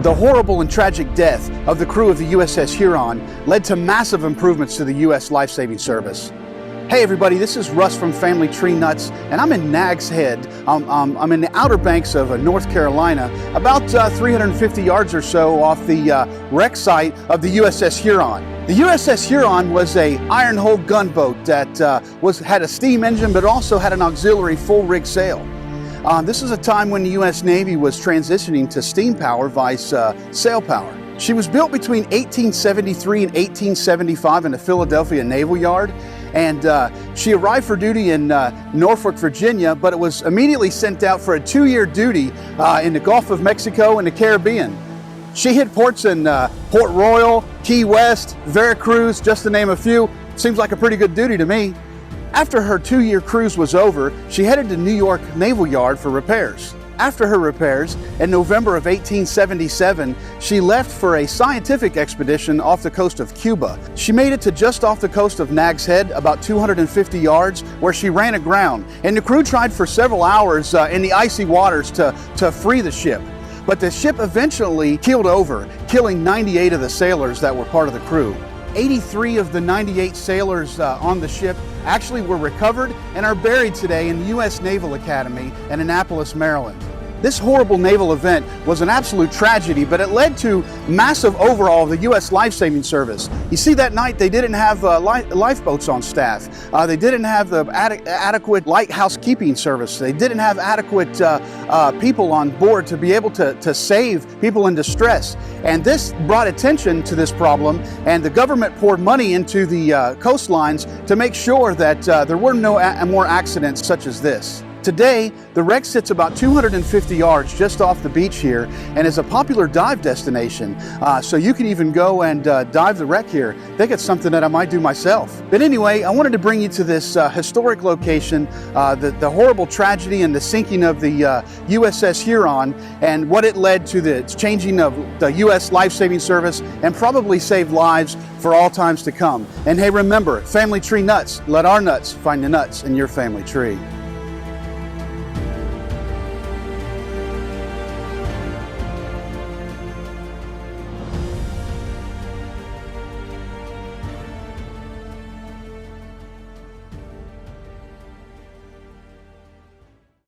The horrible and tragic death of the crew of the USS Huron led to massive improvements to the U.S. life-saving service. Hey everybody, this is Russ from Family Tree Nuts, and I'm in Nags Head. I'm in the Outer Banks of North Carolina, about 350 yards or so off the wreck site of the USS Huron. The USS Huron was a iron hull gunboat that had a steam engine, but also had an auxiliary full rig sail. This is a time when the U.S. Navy was transitioning to steam power vice sail power. She was built between 1873 and 1875 in the Philadelphia Naval Yard, and she arrived for duty in Norfolk, Virginia, but it was immediately sent out for a 2-year duty in the Gulf of Mexico and the Caribbean. She hit ports in Port Royal, Key West, Veracruz, just to name a few. Seems like a pretty good duty to me. After her 2-year cruise was over, she headed to New York Naval Yard for repairs. After her repairs, in November of 1877, she left for a scientific expedition off the coast of Cuba. She made it to just off the coast of Nags Head, about 250 yards, where she ran aground. And the crew tried for several hours in the icy waters to free the ship. But the ship eventually keeled over, killing 98 of the sailors that were part of the crew. 83 of the 98 sailors on the ship actually were recovered and are buried today in the U.S. Naval Academy in Annapolis, Maryland. This horrible naval event was an absolute tragedy, but it led to massive overhaul of the U.S. life-saving service. You see, that night they didn't have lifeboats on staff. They didn't have the adequate lighthouse keeping service. They didn't have adequate people on board to be able to save people in distress. And this brought attention to this problem, and the government poured money into the coastlines to make sure that there were no more accidents such as this. Today, the wreck sits about 250 yards just off the beach here and is a popular dive destination. So you can even go and dive the wreck here. I think it's something that I might do myself. But anyway, I wanted to bring you to this historic location, the horrible tragedy and the sinking of the USS Huron and what it led to the changing of the U.S. life-saving service and probably saved lives for all times to come. And hey, remember, Family Tree Nuts, let our nuts find the nuts in your family tree.